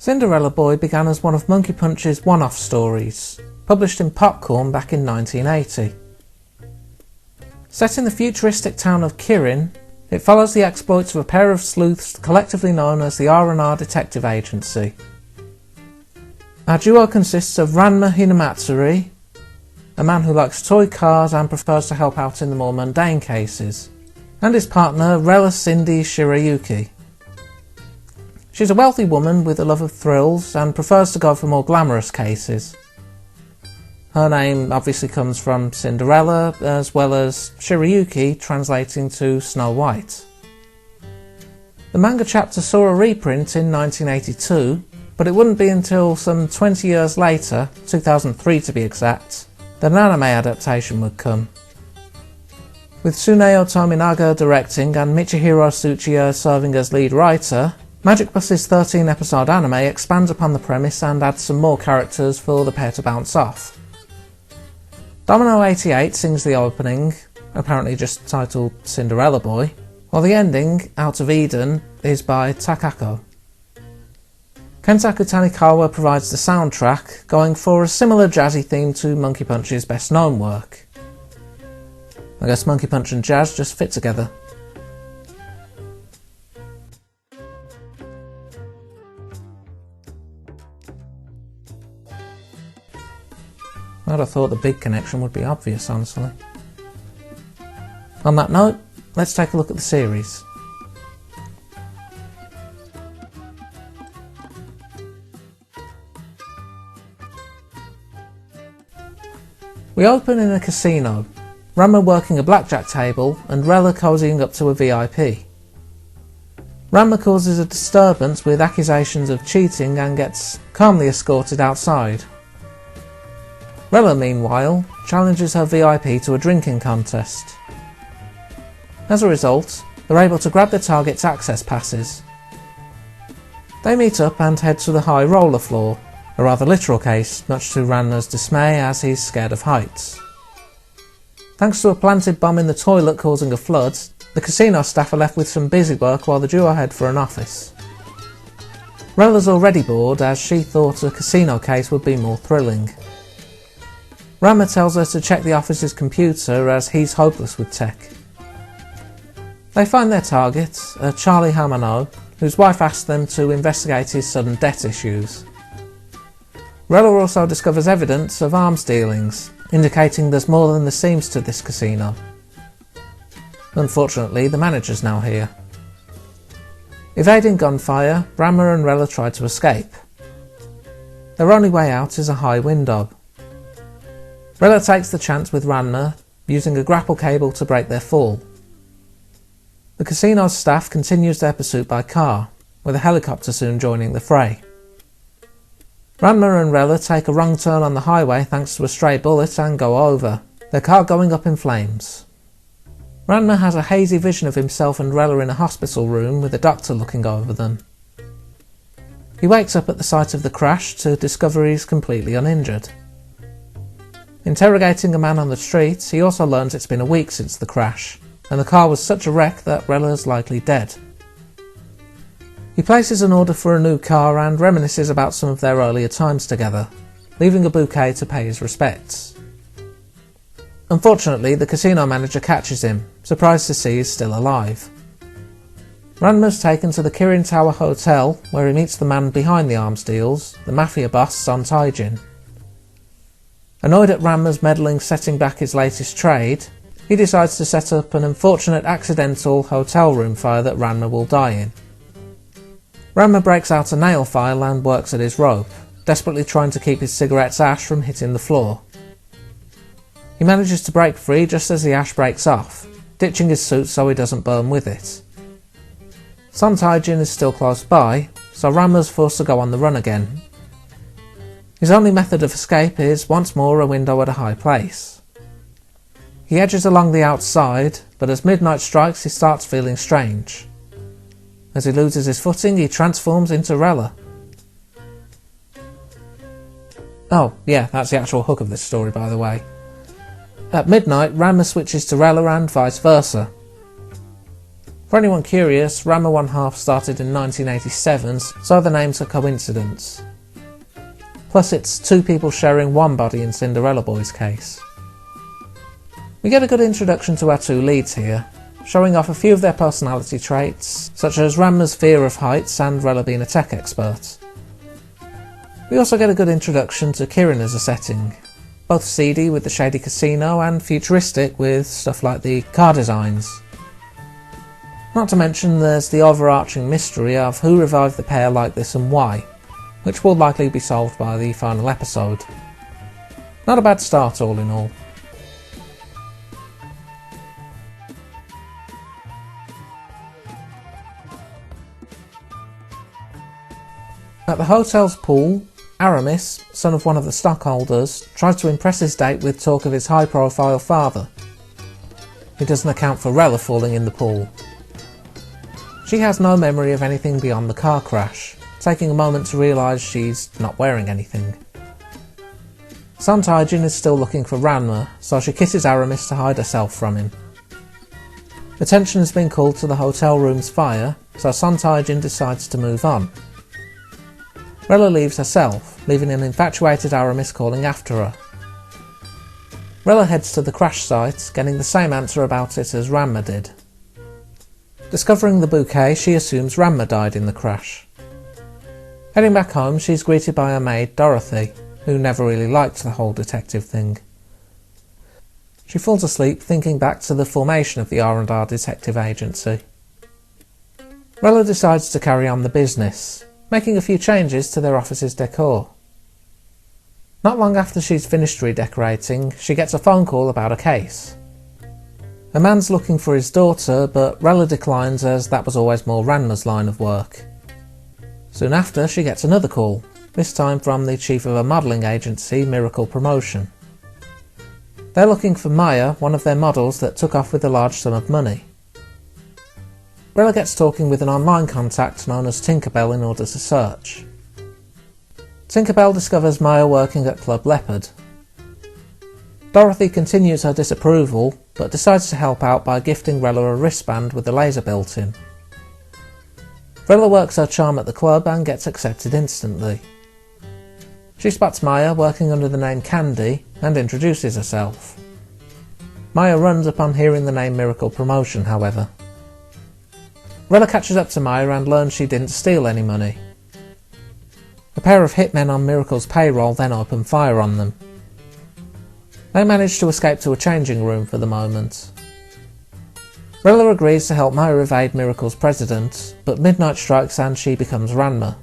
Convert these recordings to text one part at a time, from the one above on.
Cinderella Boy began as one of Monkey Punch's one-off stories, published in Popcorn back in 1980. Set in the futuristic town of Kirin, it follows the exploits of a pair of sleuths collectively known as the R&R Detective Agency. Our duo consists of Ranma Hinamatsuri, a man who likes toy cars and prefers to help out in the more mundane cases, and his partner Rella Cindy Shirayuki. She's a wealthy woman with a love of thrills and prefers to go for more glamorous cases. Her name obviously comes from Cinderella, as well as Shirayuki translating to Snow White. The manga chapter saw a reprint in 1982, but it wouldn't be until some 20 years later, 2003 to be exact, that an anime adaptation would come. With Tsuneo Tominaga directing and Michihiro Tsuchiya serving as lead writer, Magic Bus's 13-episode anime expands upon the premise and adds some more characters for the pair to bounce off. Domino88 sings the opening, apparently just titled Cinderella Boy, while the ending, Out of Eden, is by Takako. Kentaku Tanikawa provides the soundtrack, going for a similar jazzy theme to Monkey Punch's best known work. I guess Monkey Punch and jazz just fit together. I'd have thought the big connection would be obvious, honestly. On that note, let's take a look at the series. We open in a casino, Ranma working a blackjack table and Rella cozying up to a VIP. Ranma causes a disturbance with accusations of cheating and gets calmly escorted outside. Rella, meanwhile, challenges her VIP to a drinking contest. As a result, they're able to grab their target's access passes. They meet up and head to the high roller floor, a rather literal case, much to Ranma's dismay as he's scared of heights. Thanks to a planted bomb in the toilet causing a flood, the casino staff are left with some busy work while the duo head for an office. Rella's already bored as she thought a casino case would be more thrilling. Ranma tells her to check the office's computer as he's hopeless with tech. They find their target, a Charlie Hamano, whose wife asks them to investigate his sudden debt issues. Rella also discovers evidence of arms dealings, indicating there's more than there seems to this casino. Unfortunately, the manager's now here. Evading gunfire, Ranma and Rella try to escape. Their only way out is a high window. Rella takes the chance with Ranma, using a grapple cable to break their fall. The casino's staff continues their pursuit by car, with a helicopter soon joining the fray. Ranma and Rella take a wrong turn on the highway thanks to a stray bullet and go over, their car going up in flames. Ranma has a hazy vision of himself and Rella in a hospital room with a doctor looking over them. He wakes up at the site of the crash to discover he's completely uninjured. Interrogating a man on the street, he also learns it's been a week since the crash, and the car was such a wreck that Rella is likely dead. He places an order for a new car and reminisces about some of their earlier times together, leaving a bouquet to pay his respects. Unfortunately, the casino manager catches him, surprised to see he's still alive. Ranma's taken to the Kirin Tower Hotel, where he meets the man behind the arms deals, the mafia boss Son Taijin. Annoyed at Ranma's meddling setting back his latest trade, he decides to set up an unfortunate accidental hotel room fire that Ranma will die in. Ranma breaks out a nail file and works at his rope, desperately trying to keep his cigarette's ash from hitting the floor. He manages to break free just as the ash breaks off, ditching his suit so he doesn't burn with it. Son Taijin is still close by, so Ranma's forced to go on the run again. His only method of escape is once more a window at a high place. He edges along the outside, but as midnight strikes he starts feeling strange. As he loses his footing, he transforms into Rella. Oh, yeah, that's the actual hook of this story, by the way. At midnight, Ranma switches to Rella and vice versa. For anyone curious, Rammer 1/2 started in 1987, so the name's a coincidence. Plus it's two people sharing one body in Cinderella Boy's case. We get a good introduction to our two leads here, showing off a few of their personality traits, such as Rammer's fear of heights and Rella being a tech expert. We also get a good introduction to Kirin as a setting, both seedy with the shady casino and futuristic with stuff like the car designs. Not to mention there's the overarching mystery of who revived the pair like this and why, which will likely be solved by the final episode. Not a bad start all in all. At the hotel's pool, Aramis, son of one of the stockholders, tries to impress his date with talk of his high-profile father. He doesn't account for Rella falling in the pool. She has no memory of anything beyond the car crash, taking a moment to realise she's not wearing anything. Santaijin is still looking for Ranma, so she kisses Aramis to hide herself from him. Attention has been called to the hotel room's fire, so Santaijin decides to move on. Rella leaves herself, leaving an infatuated Aramis calling after her. Rella heads to the crash site, getting the same answer about it as Ranma did. Discovering the bouquet, she assumes Ranma died in the crash. Heading back home, she's greeted by her maid Dorothy, who never really liked the whole detective thing. She falls asleep thinking back to the formation of the R&R Detective Agency. Rella decides to carry on the business, making a few changes to their office's decor. Not long after she's finished redecorating, she gets a phone call about a case. A man's looking for his daughter, but Rella declines as that was always more Ranma's line of work. Soon after, she gets another call, this time from the chief of a modelling agency, Miracle Promotion. They're looking for Maya, one of their models that took off with a large sum of money. Rella gets talking with an online contact known as Tinkerbell in order to search. Tinkerbell discovers Maya working at Club Leopard. Dorothy continues her disapproval, but decides to help out by gifting Rella a wristband with a laser built in. Rella works her charm at the club and gets accepted instantly. She spots Maya working under the name Candy and introduces herself. Maya runs upon hearing the name Miracle Promotion, however. Rella catches up to Maya and learns she didn't steal any money. A pair of hitmen on Miracle's payroll then open fire on them. They manage to escape to a changing room for the moment. Rella agrees to help Maya evade Miracle's president, but midnight strikes and she becomes Ranma.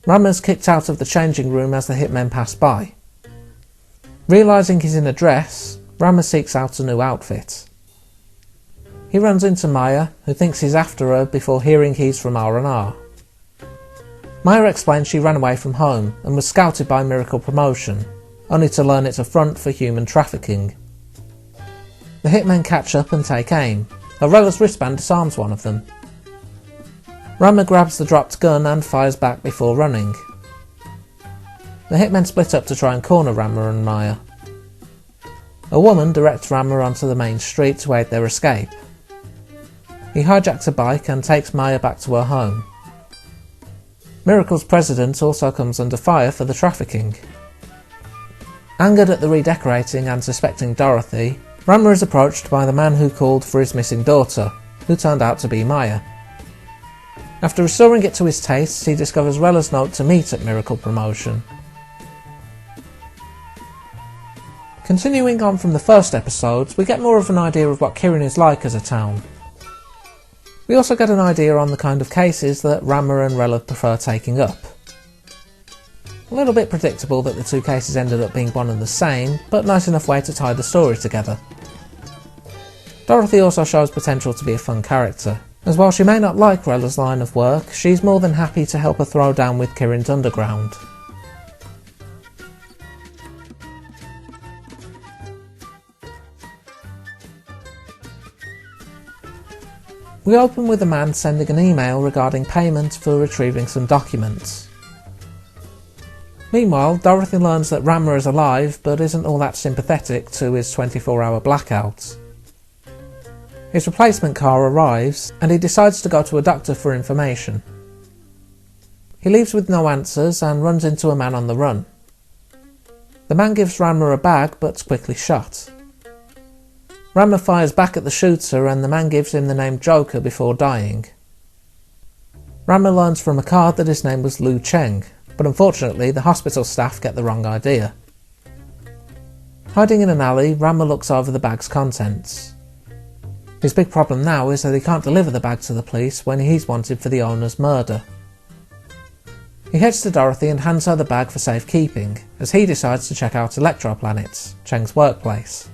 Ranma's kicked out of the changing room as the hitmen pass by. Realising he's in a dress, Ranma seeks out a new outfit. He runs into Maya, who thinks he's after her before hearing he's from R&R. Maya explains she ran away from home and was scouted by Miracle Promotion, only to learn it's a front for human trafficking. The hitmen catch up and take aim, though Rella's wristband disarms one of them. Ranma grabs the dropped gun and fires back before running. The hitmen split up to try and corner Ranma and Maya. A woman directs Ranma onto the main street to aid their escape. He hijacks a bike and takes Maya back to her home. Miracle's president also comes under fire for the trafficking. Angered at the redecorating and suspecting Dorothy, Ranma is approached by the man who called for his missing daughter, who turned out to be Maya. After restoring it to his tastes, he discovers Rella's note to meet at Miracle Promotion. Continuing on from the first episodes, we get more of an idea of what Kirin is like as a town. We also get an idea on the kind of cases that Ranma and Rella prefer taking up. A little bit predictable that the two cases ended up being one and the same, but nice enough way to tie the story together. Dorothy also shows potential to be a fun character, as while she may not like Rella's line of work, she's more than happy to help her throw down with Kirin's underground. We open with a man sending an email regarding payment for retrieving some documents. Meanwhile, Dorothy learns that Ranma is alive but isn't all that sympathetic to his 24-hour blackout. His replacement car arrives and he decides to go to a doctor for information. He leaves with no answers and runs into a man on the run. The man gives Rammer a bag but's quickly shot. Rammer fires back at the shooter and the man gives him the name Joker before dying. Rammer learns from a card that his name was Lu Cheng, but unfortunately the hospital staff get the wrong idea. Hiding in an alley, Rammer looks over the bag's contents. His big problem now is that he can't deliver the bag to the police when he's wanted for the owner's murder. He heads to Dorothy and hands her the bag for safekeeping, as he decides to check out Electroplanets, Cheng's workplace.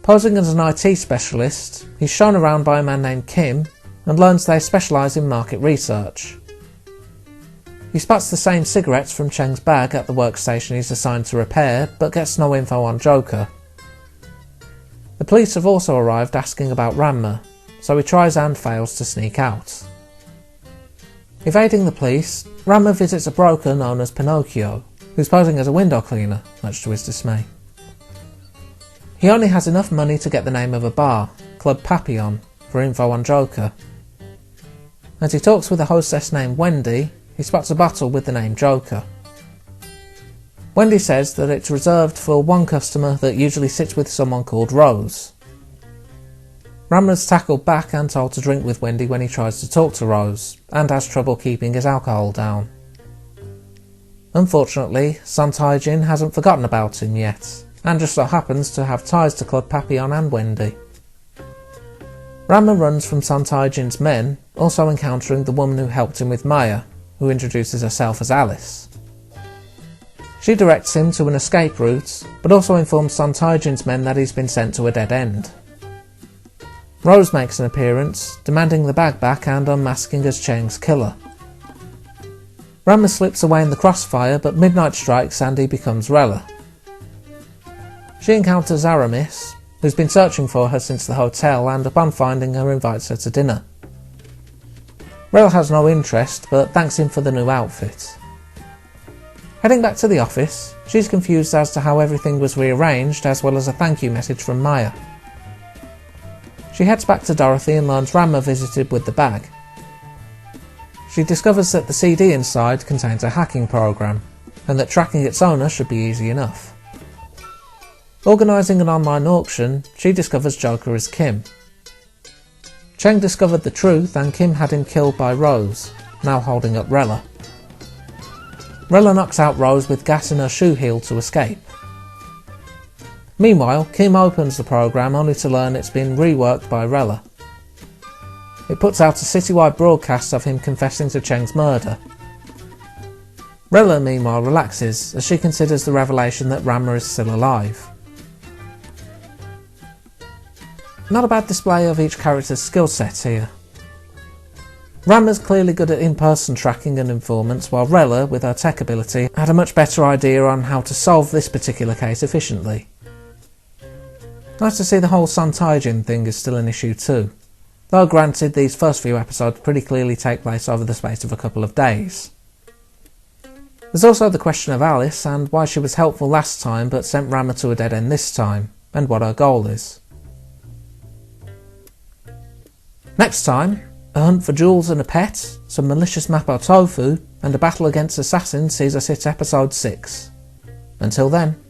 Posing as an IT specialist, he's shown around by a man named Kim and learns they specialise in market research. He spots the same cigarettes from Cheng's bag at the workstation he's assigned to repair, but gets no info on Joker. The police have also arrived asking about Rammer, so he tries and fails to sneak out. Evading the police, Rammer visits a broker known as Pinocchio, who's posing as a window cleaner, much to his dismay. He only has enough money to get the name of a bar, Club Papillon, for info on Joker. As he talks with a hostess named Wendy, he spots a bottle with the name Joker. Wendy says that it's reserved for one customer that usually sits with someone called Rose. Rammer's tackled back and told to drink with Wendy when he tries to talk to Rose, and has trouble keeping his alcohol down. Unfortunately, Santaijin hasn't forgotten about him yet, and just so happens to have ties to Club Papillon and Wendy. Rammer runs from Santaijin's men, also encountering the woman who helped him with Maya, who introduces herself as Alice. She directs him to an escape route, but also informs Santaijin's men that he's been sent to a dead end. Rose makes an appearance, demanding the bag back and unmasking as Cheng's killer. Rammer slips away in the crossfire, but midnight strikes and he becomes Rella. She encounters Aramis, who's been searching for her since the hotel and upon finding her invites her to dinner. Rella has no interest, but thanks him for the new outfit. Heading back to the office, she's confused as to how everything was rearranged, as well as a thank you message from Maya. She heads back to Dorothy and learns Rammer visited with the bag. She discovers that the CD inside contains a hacking program, and that tracking its owner should be easy enough. Organising an online auction, she discovers Joker is Kim. Cheng discovered the truth and Kim had him killed by Rose, now holding up Rella. Rella knocks out Rose with gas in her shoe heel to escape. Meanwhile, Kim opens the program only to learn it's been reworked by Rella. It puts out a citywide broadcast of him confessing to Cheng's murder. Rella meanwhile relaxes as she considers the revelation that Rammer is still alive. Not a bad display of each character's skill set here. Rammer's clearly good at in-person tracking and informants, while Rella, with her tech ability, had a much better idea on how to solve this particular case efficiently. Nice to see the whole Santaijin thing is still an issue too, though granted these first few episodes pretty clearly take place over the space of a couple of days. There's also the question of Alice and why she was helpful last time but sent Rammer to a dead end this time, and what her goal is. Next time, a hunt for jewels and a pet, some malicious Mapo tofu, and a battle against assassins sees us hit episode 6. Until then.